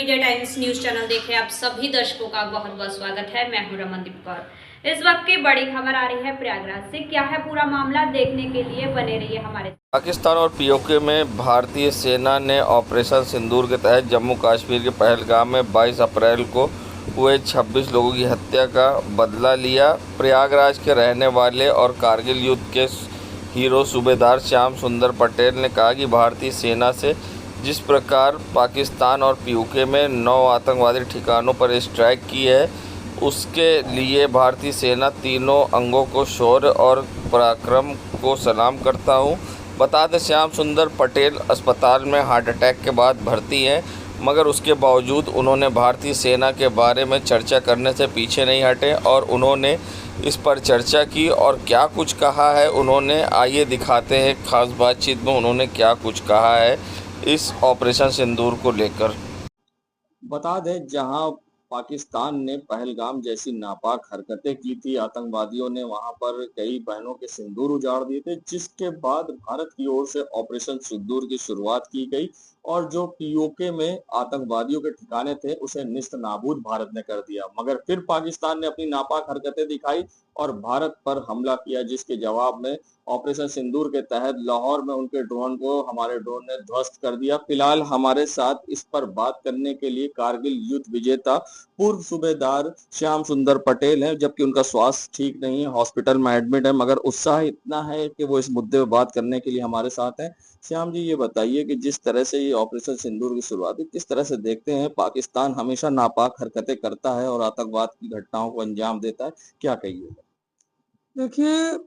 Media times news channel देखे आप सभी दर्शकों का बहुत बहुत स्वागत है। मैं हूं रमनदीप कौर। इस वक्त की बड़ी खबर आ रही है प्रयागराज से। क्या है पूरा मामला, देखने के लिए बने रहिए हमारे। पाकिस्तान और पीओके में भारतीय सेना ने ऑपरेशन सिंदूर के तहत जम्मू कश्मीर के पहलगाम में 22 अप्रैल को हुए 26 लोगों की हत्या का बदला लिया। प्रयागराज के रहने वाले और कारगिल युद्ध के हीरो सूबेदार श्याम सुंदर पटेल ने कहा कि भारतीय सेना से जिस प्रकार पाकिस्तान और पीओके में 9 आतंकवादी ठिकानों पर स्ट्राइक की है, उसके लिए भारतीय सेना तीनों अंगों को शौर्य और पराक्रम को सलाम करता हूं। बता दें, श्याम सुंदर पटेल अस्पताल में हार्ट अटैक के बाद भर्ती हैं, मगर उसके बावजूद उन्होंने भारतीय सेना के बारे में चर्चा करने से पीछे नहीं हटे और उन्होंने इस पर चर्चा की और क्या कुछ कहा है उन्होंने। आइए दिखाते हैं खास बातचीत में उन्होंने क्या कुछ कहा है इस ऑपरेशन सिंदूर को लेकर। बता दें, जहां पाकिस्तान ने पहलगाम जैसी नापाक हरकतें की थी, आतंकवादियों ने वहां पर कई बहनों के सिंदूर उजाड़ दिए थे, जिसके बाद भारत की ओर से ऑपरेशन सिंदूर की शुरुआत की गई और जो पीओके में आतंकवादियों के ठिकाने थे उसे निस्त नाबूद भारत ने कर दिया। मगर फिर पाकिस्तान ने अपनी नापाक हरकतें दिखाई और भारत पर हमला किया, जिसके जवाब में ऑपरेशन सिंदूर के तहत लाहौर में उनके ड्रोन को हमारे ड्रोन ने ध्वस्त कर दिया। फिलहाल हमारे साथ इस पर बात करने के लिए कारगिल युद्ध विजेता पूर्व सूबेदार श्याम सुंदर पटेल हैं, जबकि उनका स्वास्थ्य ठीक नहीं है, हॉस्पिटल में एडमिट है, मगर उत्साह इतना है कि वो इस मुद्दे पर बात करने के लिए हमारे साथ हैं। श्याम जी, ये बताइए कि जिस तरह से ये ऑपरेशन सिंदूर की शुरुआत हुई, किस तरह से देखते हैं? पाकिस्तान हमेशा नापाक हरकतें करता है और आतंकवाद की घटनाओं को अंजाम देता है, क्या कहिएगा? देखिए,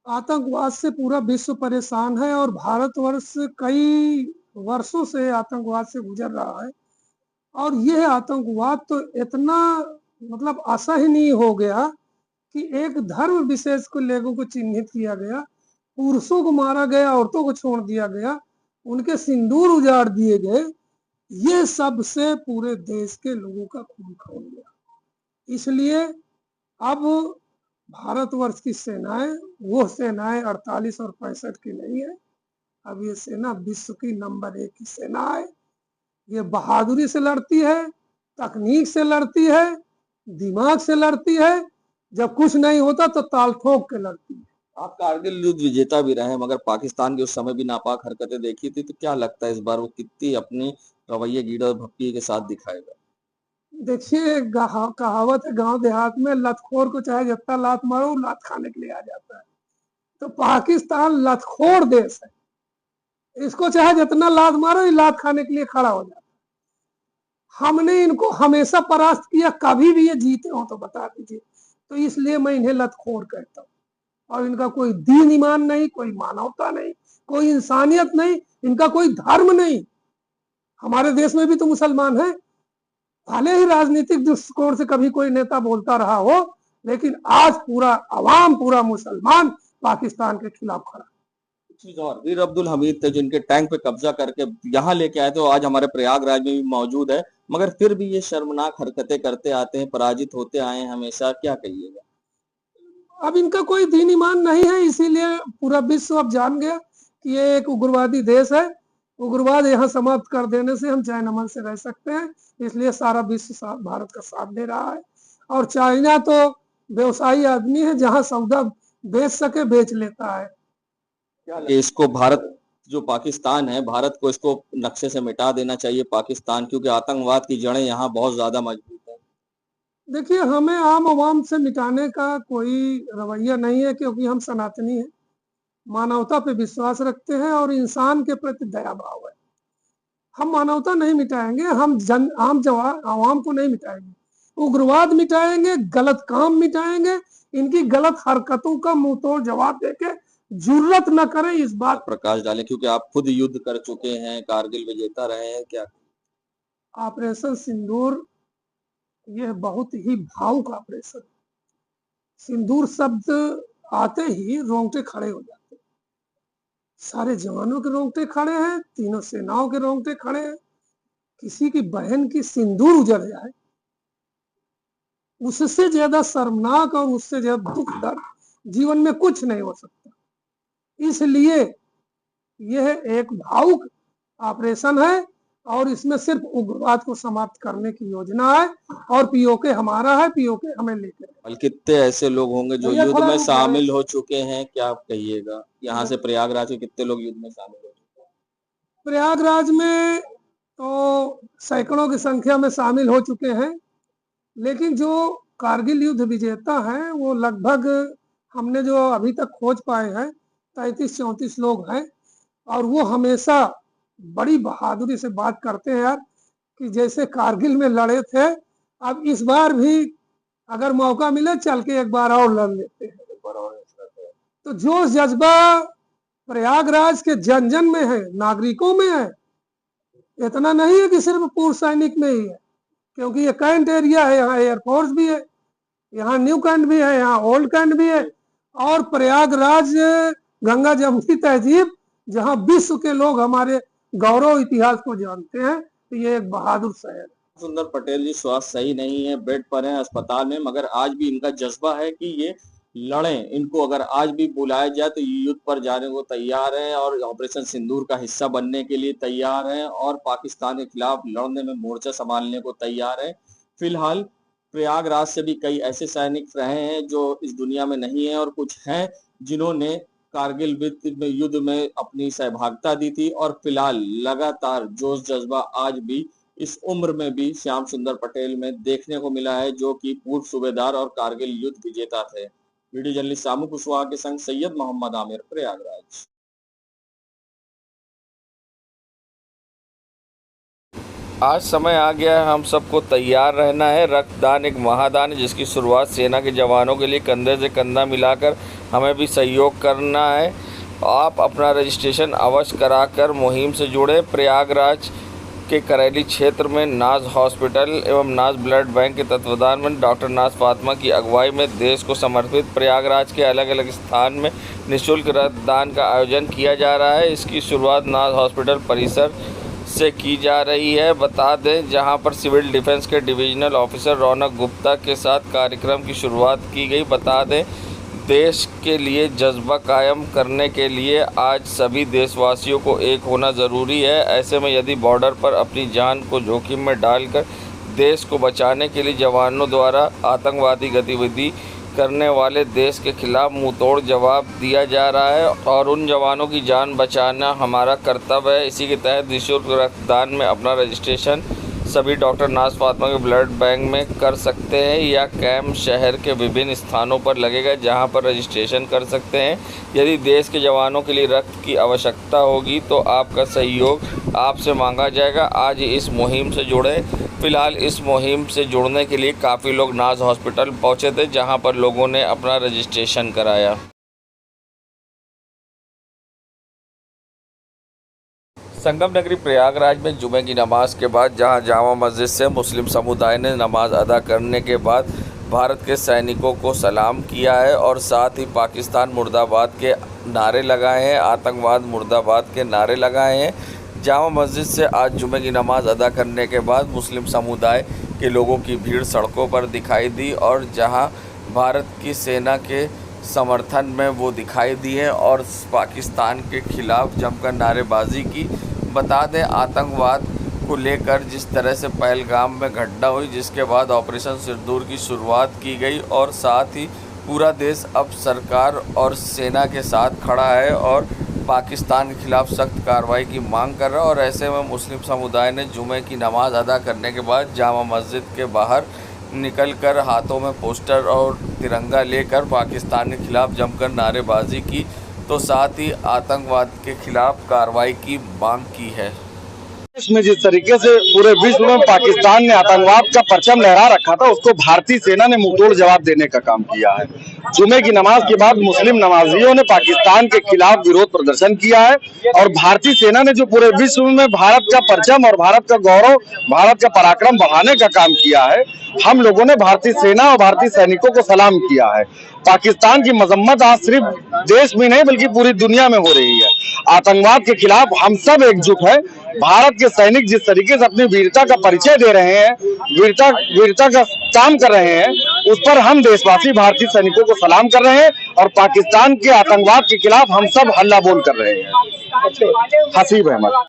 आतंकवाद से पूरा विश्व परेशान है और भारतवर्ष कई वर्षों से आतंकवाद से गुजर रहा है। और यह आतंकवाद तो इतना असहनीय हो गया कि एक धर्म विशेष को लोगों को चिन्हित किया गया, पुरुषों को मारा गया, औरतों को छोड़ दिया गया, उनके सिंदूर उजाड़ दिए गए। ये सब से पूरे देश के लोगों का खून खौल गया। इसलिए अब भारतवर्ष की सेनाएं वो सेनाएं 48 और 65 की नहीं है। अब ये सेना विश्व की नंबर 1 की सेना है। ये बहादुरी से लड़ती है, तकनीक से लड़ती है, दिमाग से लड़ती है। जब कुछ नहीं होता तो ताल ठोक के लड़ती है। आप कारगिल युद्ध विजेता भी रहे, मगर पाकिस्तान की उस समय भी नापाक हरकतें देखी थी, तो क्या लगता है इस बार वो कितनी अपनी रवैये गीड़ और भपकी के साथ दिखाएगा? देखिए, कहावत है गांव देहात में, लतखोर को चाहे जितना लात मारो लात खाने के लिए आ जाता है। तो पाकिस्तान लतखोर देश है, इसको चाहे जितना लात मारो ये लात खाने के लिए खड़ा हो जाता है। हमने इनको हमेशा परास्त किया, कभी भी ये जीते हो तो बता दीजिए। तो इसलिए मैं इन्हें लतखोर कहता हूँ। और इनका कोई दीन ईमान नहीं, कोई मानवता नहीं, कोई इंसानियत नहीं, इनका कोई धर्म नहीं। हमारे देश में भी तो मुसलमान है, भले ही राजनीतिक दृष्टिकोण से कभी कोई नेता बोलता रहा हो, लेकिन आज पूरा अवाम, पूरा मुसलमान पाकिस्तान के खिलाफ खड़ा। चीज और, वीर अब्दुल हमीद थे जिनके टैंक पे कब्जा करके यहाँ लेके आए थे, वो आज हमारे प्रयागराज में भी मौजूद है, मगर फिर भी ये शर्मनाक हरकतें करते आते हैं, पराजित होते आए हैं हमेशा, क्या कहिएगा? अब इनका कोई दीन ईमान नहीं है, इसीलिए पूरा विश्व अब जान गया कि ये एक उग्रवादी देश है। उग्रवाद यहाँ समाप्त कर देने से हम चैन अमन से रह सकते हैं, इसलिए सारा विश्व भारत का साथ दे रहा है। और चाइना तो व्यवसायी आदमी है, जहां सौदा बेच सके बेच लेता है। क्या इसको भारत, जो पाकिस्तान है, भारत को इसको नक्शे से मिटा देना चाहिए पाकिस्तान, क्योंकि आतंकवाद की जड़ें यहाँ बहुत ज्यादा मजबूत है। देखिए, हमें आम आवाम से मिटाने का कोई रवैया नहीं है, क्योंकि हम सनातनी हैं, मानवता पे विश्वास रखते हैं और इंसान के प्रति दया भाव है। हम मानवता नहीं मिटाएंगे, हम आवाम को नहीं मिटाएंगे, उग्रवाद मिटाएंगे, गलत काम मिटाएंगे। इनकी गलत हरकतों का मुंह तोड़ जवाब देके जरूरत न करें इस बात प्रकाश डालें, क्योंकि आप खुद युद्ध कर चुके हैं, कारगिल विजेता रहे हैं, क्या? ऑपरेशन सिंदूर यह बहुत ही भावुक ऑपरेशन। सिंदूर शब्द आते ही रोंगटे खड़े हो जाते, सारे जवानों के रोंगटे खड़े हैं, तीनों सेनाओं के रोंगटे खड़े हैं। किसी की बहन की सिंदूर उजड़ जाए, उससे ज्यादा शर्मनाक और उससे ज्यादा दुख दर्द जीवन में कुछ नहीं हो सकता। इसलिए यह एक भावुक ऑपरेशन है और इसमें सिर्फ उग्रवाद को समाप्त करने की योजना है और पीओके हमारा है, पीओके हमें लेकर। कितने ऐसे लोग होंगे जो भैया युद्ध थोड़ा में रुक शामिल जाए। हो चुके हैं, क्या आप कहिएगा? यहाँ से प्रयागराज के कितने लोग युद्ध में शामिल हो चुके हैं? प्रयागराज में तो सैकड़ों की संख्या में शामिल हो चुके हैं, लेकिन जो कारगिल युद्ध विजेता हैं वो लगभग हमने जो अभी तक खोज पाए हैं 33-34 लोग हैं, और वो हमेशा बड़ी बहादुरी से बात करते हैं यार कि जैसे कारगिल में लड़े थे, अब इस बार भी अगर मौका मिले चल के एक बार और लड़ लेते हैं। तो जोश जज्बा प्रयागराज के जन जन में है, नागरिकों में है। इतना नहीं है कि सिर्फ पूर्व सैनिक में ही है, क्योंकि ये कैंट एरिया है, यहाँ एयरफोर्स भी है, यहाँ न्यू कैंट भी है, यहाँ ओल्ड कैंट भी है, और प्रयागराज गंगा जमुनी तहजीब जहाँ विश्व के लोग हमारे गौरव इतिहास को जानते हैं, तो ये एक बहादुर शहर है। सुंदर पटेल जी स्वास्थ्य सही नहीं है, बेड पर हैं अस्पताल में, मगर आज भी इनका जज्बा है कि ये लड़ें। इनको अगर आज भी बुलाया जाए तो युद्ध पर जाने को तैयार हैं और ऑपरेशन सिंदूर का हिस्सा बनने के लिए तैयार हैं और पाकिस्तान के खिलाफ लड़ने में मोर्चा संभालने को तैयार हैं। फिलहाल प्रयागराज से भी कई ऐसे सैनिक रहे हैं जो इस दुनिया में नहीं है और कुछ हैं जिन्होंने कारगिल युद्ध में अपनी सहभागिता दी थी और फिलहाल लगातार जोश जज्बा आज भी इस उम्र में भी श्याम सुंदर पटेल में देखने को मिला है, जो कि पूर्व सूबेदार और कारगिल युद्ध विजेता थे। वीडियो जर्नलिस्ट सामू कुशवाहा के संग सैयद मोहम्मद आमिर, प्रयागराज। आज समय आ गया है, हम सबको तैयार रहना है। रक्तदान एक महादान है जिसकी शुरुआत सेना के जवानों के लिए कंधे से कंधा मिलाकर हमें भी सहयोग करना है। आप अपना रजिस्ट्रेशन अवश्य कराकर मुहिम से जुड़े। प्रयागराज के करेली क्षेत्र में नाज हॉस्पिटल एवं नाज ब्लड बैंक के तत्वावधान में डॉक्टर नाज फातिमा की अगुवाई में देश को समर्पित प्रयागराज के अलग अलग स्थान में निःशुल्क रक्तदान का आयोजन किया जा रहा है। इसकी शुरुआत नाज हॉस्पिटल परिसर से की जा रही है। बता दें, जहां पर सिविल डिफेंस के डिविजनल ऑफिसर रौनक गुप्ता के साथ कार्यक्रम की शुरुआत की गई। बता दें, देश के लिए जज्बा कायम करने के लिए आज सभी देशवासियों को एक होना ज़रूरी है। ऐसे में यदि बॉर्डर पर अपनी जान को जोखिम में डालकर देश को बचाने के लिए जवानों द्वारा आतंकवादी गतिविधि करने वाले देश के खिलाफ मुंहतोड़ जवाब दिया जा रहा है और उन जवानों की जान बचाना हमारा कर्तव्य है। इसी के तहत निःशुल्क रक्तदान में अपना रजिस्ट्रेशन सभी डॉक्टर नाज फातिमा के ब्लड बैंक में कर सकते हैं या कैंप शहर के विभिन्न स्थानों पर लगेगा जहां पर रजिस्ट्रेशन कर सकते हैं। यदि देश के जवानों के लिए रक्त की आवश्यकता होगी तो आपका सहयोग आपसे मांगा जाएगा। आज इस मुहिम से जुड़े। फिलहाल इस मुहिम से जुड़ने के लिए काफ़ी लोग नाज हॉस्पिटल पहुंचे थे जहां पर लोगों ने अपना रजिस्ट्रेशन कराया। संगम नगरी प्रयागराज में जुमे की नमाज के बाद जहां जामा मस्जिद से मुस्लिम समुदाय ने नमाज अदा करने के बाद भारत के सैनिकों को सलाम किया है और साथ ही पाकिस्तान मुर्दाबाद के नारे लगाए हैं, आतंकवाद मुर्दाबाद के नारे लगाए हैं। जामा मस्जिद से आज जुमे की नमाज अदा करने के बाद मुस्लिम समुदाय के लोगों की भीड़ सड़कों पर दिखाई दी और जहां भारत की सेना के समर्थन में वो दिखाई दिए और पाकिस्तान के खिलाफ जमकर नारेबाजी की। बता दें, आतंकवाद को लेकर जिस तरह से पहलगाम में घटना हुई, जिसके बाद ऑपरेशन सिंदूर की शुरुआत की गई और साथ ही पूरा देश अब सरकार और सेना के साथ खड़ा है और पाकिस्तान के खिलाफ सख्त कार्रवाई की मांग कर रहा है। और ऐसे में मुस्लिम समुदाय ने जुमे की नमाज अदा करने के बाद जामा मस्जिद के बाहर निकलकर हाथों में पोस्टर और तिरंगा लेकर पाकिस्तान के खिलाफ जमकर नारेबाजी की, तो साथ ही आतंकवाद के खिलाफ कार्रवाई की मांग की है। इसमें जिस तरीके से पूरे विश्व में पाकिस्तान ने आतंकवाद का परचम लहरा रखा था, उसको भारतीय सेना ने मुंहतोड़ जवाब देने का काम किया है। जुमे की नमाज के बाद मुस्लिम नमाजियों ने पाकिस्तान के खिलाफ विरोध प्रदर्शन किया है और भारतीय सेना ने जो पूरे विश्व में भारत का परचम और भारत का गौरव, भारत का पराक्रम बढ़ाने का काम किया है, हम लोगों ने भारतीय सेना और भारतीय सैनिकों को सलाम किया है। पाकिस्तान की मजम्मत आज सिर्फ देश में नहीं बल्कि पूरी दुनिया में हो रही है। आतंकवाद के खिलाफ हम सब एकजुट हैं। भारत के सैनिक जिस तरीके से अपनी वीरता का परिचय दे रहे हैं, वीरता का काम कर रहे हैं, उस पर हम देशवासी भारतीय सैनिकों को सलाम कर रहे हैं और पाकिस्तान के आतंकवाद के खिलाफ हम सब हल्ला बोल कर रहे हैं। हसीब अहमद।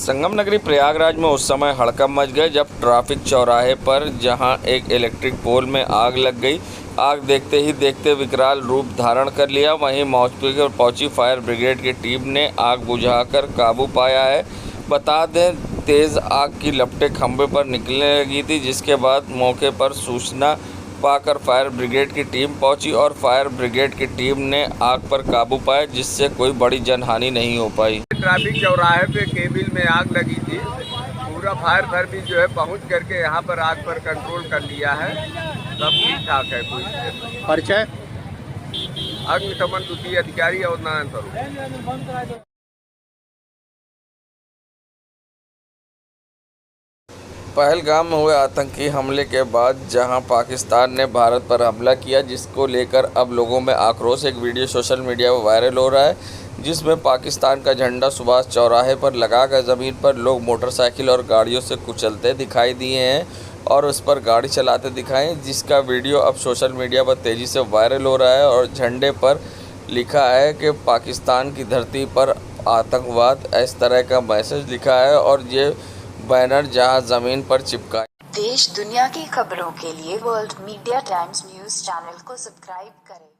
संगम नगरी प्रयागराज में उस समय हड़कंप मच गए जब ट्रैफिक चौराहे पर जहां एक इलेक्ट्रिक पोल में आग लग गई। आग देखते ही देखते विकराल रूप धारण कर लिया। वहीं मौके पर पहुंची फायर ब्रिगेड की टीम ने आग बुझाकर काबू पाया है। बता दें, तेज़ आग की लपटें खंभे पर निकलने लगी थी, जिसके बाद मौके पर सूचना पाकर फायर ब्रिगेड की टीम पहुंची और फायर ब्रिगेड की टीम ने आग पर काबू पाया, जिससे कोई बड़ी जनहानि नहीं हो पाई। ट्रैफिक चौराहे पे केबिल में आग लगी थी। पूरा फायर सर्विस जो है पहुंच करके यहाँ पर आग पर कंट्रोल कर लिया है। सब ठीक ठाक है। कोई परिचय अग्निशमन द्वितीय अधिकारी और नारायण स्वरूप। पहलगाम में हुए आतंकी हमले के बाद जहां पाकिस्तान ने भारत पर हमला किया, जिसको लेकर अब लोगों में आक्रोश। एक वीडियो सोशल मीडिया पर वायरल हो रहा है, जिसमें पाकिस्तान का झंडा सुभाष चौराहे पर लगाकर ज़मीन पर लोग मोटरसाइकिल और गाड़ियों से कुचलते दिखाई दिए हैं और उस पर गाड़ी चलाते दिखाए, जिसका वीडियो अब सोशल मीडिया पर तेज़ी से वायरल हो रहा है। और झंडे पर लिखा है कि पाकिस्तान की धरती पर आतंकवाद, इस तरह का मैसेज लिखा है और ये बैनर जहां ज़मीन पर चिपका। देश दुनिया की खबरों के लिए world media times news channel को सब्सक्राइब करें।